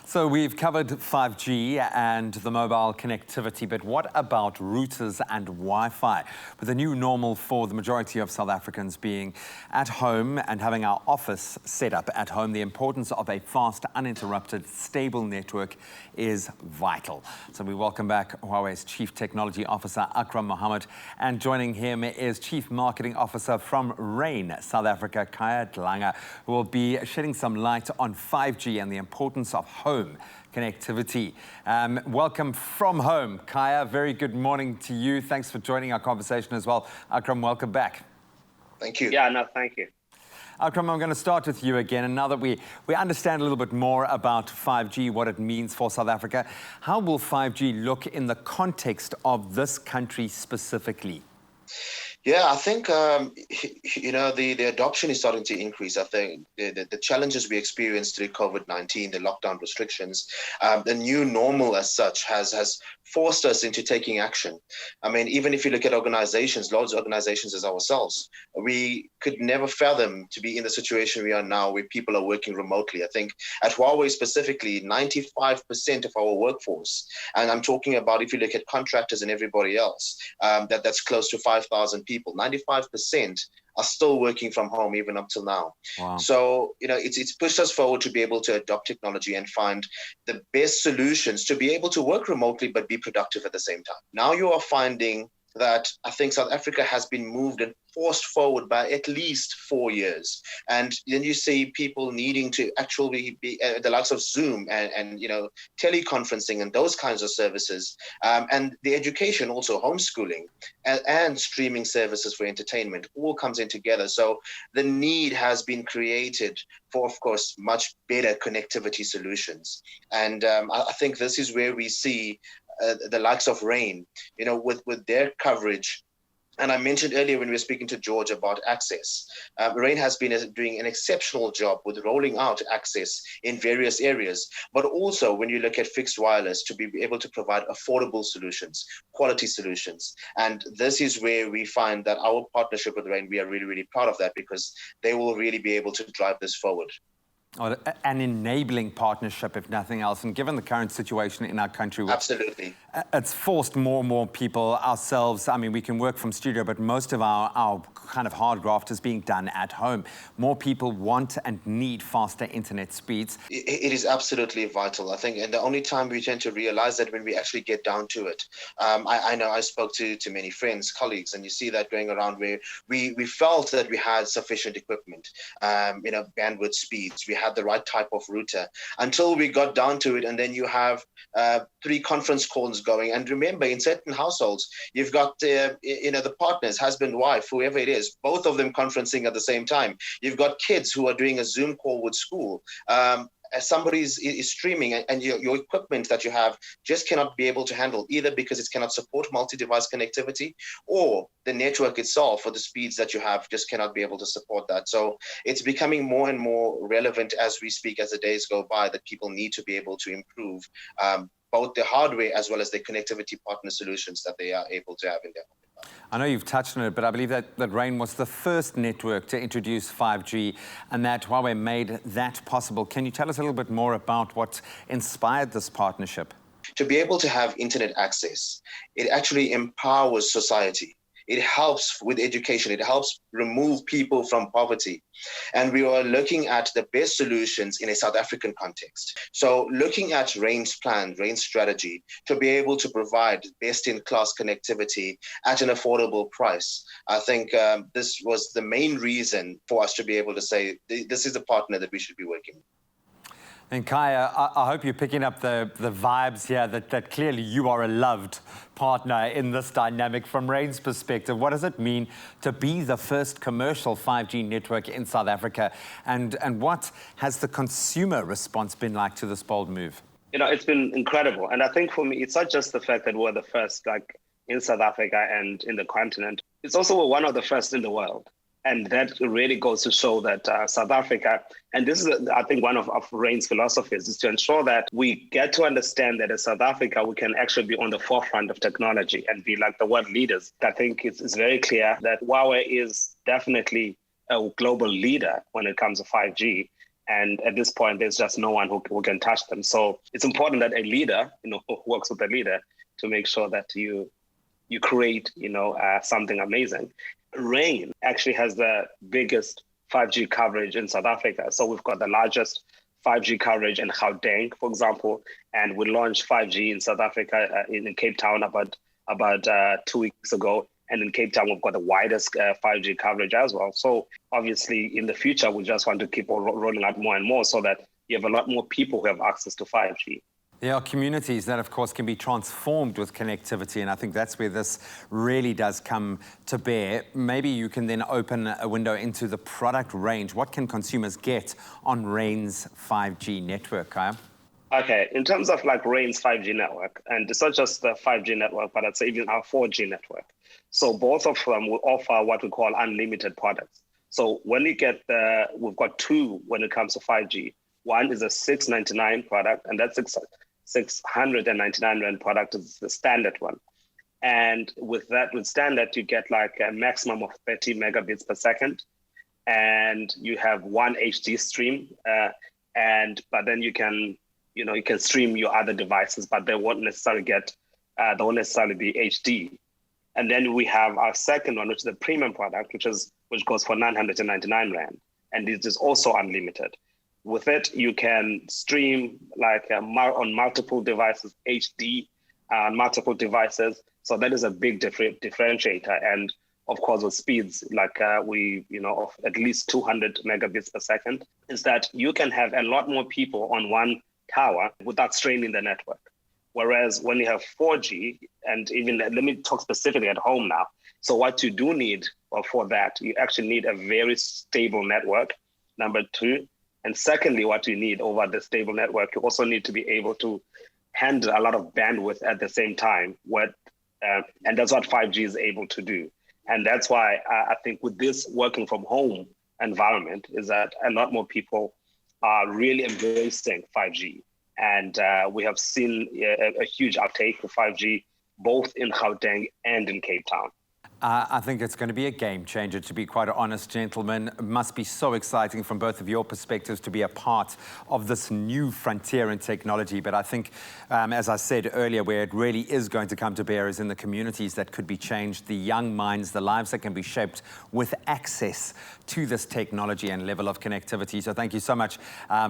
So we've covered 5G and the mobile connectivity, but what about routers and Wi-Fi? With the new normal for the majority of South Africans being at home and having our office set up at home, the importance of a fast, uninterrupted, stable network is vital. So we welcome back HUAWEI's Chief Technology Officer, Akram Mohammed, and joining him is Chief Marketing Officer from Rain, South Africa, Kaya Dlanga, who will be shedding some light on 5G and the importance of home connectivity. Welcome from home, Kaya. Very good morning to you. Thanks for joining our conversation as well. Akram, welcome back. Thank you. Yeah, no, thank you. Akram, I'm going to start with you again. And now that we understand a little bit more about 5G, what it means for South Africa, how will 5G look in the context of this country specifically? Yeah, I think, the adoption is starting to increase. I think the challenges we experienced through COVID-19, the lockdown restrictions, the new normal as such has forced us into taking action. I mean, even if you look at organizations, large organizations as ourselves, we could never fathom to be in the situation we are now where people are working remotely. I think at HUAWEI specifically, 95% of our workforce, and I'm talking about if you look at contractors and everybody else, that's close to 5,000 people, 95% are still working from home even up till now. Wow. So, it's pushed us forward to be able to adopt technology and find the best solutions to be able to work remotely but be productive at the same time. Now you are finding that I think South Africa has been moved and forced forward by at least 4 years. And then you see people needing to actually be the likes of Zoom and teleconferencing and those kinds of services. And the education, also homeschooling and streaming services for entertainment all comes in together. So the need has been created for, of course, much better connectivity solutions. And I think this is where we see the likes of Rain, with their coverage. And I mentioned earlier when we were speaking to George about access. Rain has been doing an exceptional job with rolling out access in various areas, but also when you look at fixed wireless to be able to provide affordable solutions, quality solutions. And this is where we find that our partnership with Rain, we are really, really proud of that because they will really be able to drive this forward. An enabling partnership, if nothing else. And given the current situation in our country, absolutely, it's forced more and more people ourselves. I mean, we can work from studio, but most of our kind of hard graft is being done at home. More people want and need faster internet speeds. It is absolutely vital, I think. And the only time we tend to realize that when we actually get down to it. I know I spoke to many friends, colleagues, and you see that going around where we felt that we had sufficient equipment, bandwidth speeds. We had the right type of router until we got down to it. And then you have 3 conference calls going. And remember, in certain households, you've got, the partners, husband, wife, whoever it is, both of them conferencing at the same time. You've got kids who are doing a Zoom call with school. As somebody is streaming and your equipment that you have just cannot be able to handle, either because it cannot support multi-device connectivity or the network itself or the speeds that you have just cannot be able to support that. So it's becoming more and more relevant as we speak, as the days go by, that people need to be able to improve both the hardware as well as the connectivity partner solutions that they are able to have in their home. I know you've touched on it, but I believe that Rain was the first network to introduce 5G and that HUAWEI made that possible. Can you tell us a little bit more about what inspired this partnership? To be able to have internet access, it actually empowers society. It helps with education. It helps remove people from poverty. And we are looking at the best solutions in a South African context. So looking at Rain's plan, Rain's strategy to be able to provide best-in-class connectivity at an affordable price, I think this was the main reason for us to be able to say, this is a partner that we should be working with. And Kaya, I hope you're picking up the vibes here that clearly you are a loved partner in this dynamic from Rain's perspective. What does it mean to be the first commercial 5G network in South Africa? And what has the consumer response been like to this bold move? It's been incredible. And I think for me, it's not just the fact that we're the first in South Africa and in the continent. It's also we're one of the first in the world. And that really goes to show that South Africa, and this is, I think, one of Rain's philosophies, is to ensure that we get to understand that as South Africa, we can actually be on the forefront of technology and be like the world leaders. I think it's very clear that HUAWEI is definitely a global leader when it comes to 5G. And at this point, there's just no one who can touch them. So it's important that a leader, who works with a leader to make sure that you create, something amazing. Rain actually has the biggest 5G coverage in South Africa. So we've got the largest 5G coverage in Gauteng, for example, and we launched 5G in South Africa in Cape Town about 2 weeks ago. And in Cape Town, we've got the widest 5G coverage as well. So obviously, in the future, we just want to keep on rolling out more and more so that you have a lot more people who have access to 5G. There are communities that, of course, can be transformed with connectivity, and I think that's where this really does come to bear. Maybe you can then open a window into the product range. What can consumers get on Rain's 5G network, Kaya? Okay, in terms of Rain's 5G network, and it's not just the 5G network, but it's even our 4G network. So both of them will offer what we call unlimited products. So when you get we've got two when it comes to 5G. One is a 699 product, and that's 699 Rand product is the standard one. And with standard, you get a maximum of 30 megabits per second. And you have one HD stream. But then you can stream your other devices, but they won't necessarily be HD. And then we have our second one, which is the premium product, which goes for 999 Rand. And it is also unlimited. With it, you can stream on multiple devices, HD, multiple devices. So that is a big differentiator. And of course, with speeds of at least 200 megabits per second, is that you can have a lot more people on one tower without straining the network. Whereas when you have 4G, and even let me talk specifically at home now. So what you do need for that, you actually need a very stable network, number two. And secondly, what you need over the stable network, you also need to be able to handle a lot of bandwidth at the same time. And that's what 5G is able to do. And that's why I think with this working from home environment is that a lot more people are really embracing 5G. And we have seen a huge uptake of 5G, both in Gauteng and in Cape Town. I think it's going to be a game changer, to be quite honest, gentlemen. It must be so exciting from both of your perspectives to be a part of this new frontier in technology. But I think, as I said earlier, where it really is going to come to bear is in the communities that could be changed, the young minds, the lives that can be shaped with access to this technology and level of connectivity. So thank you so much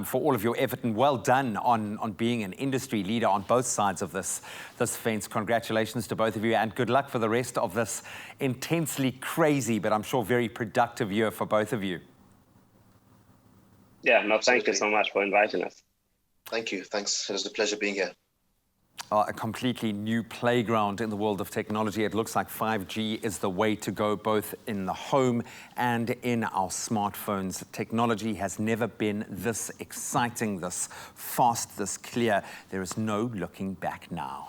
for all of your effort, and well done on being an industry leader on both sides of this fence. Congratulations to both of you, and good luck for the rest of this intensely crazy, but I'm sure very productive year for both of you. Yeah, no, thank you so much for inviting us. Thank you. Thanks. It was a pleasure being here. A completely new playground in the world of technology. It looks like 5G is the way to go, both in the home and in our smartphones. Technology has never been this exciting, this fast, this clear. There is no looking back now.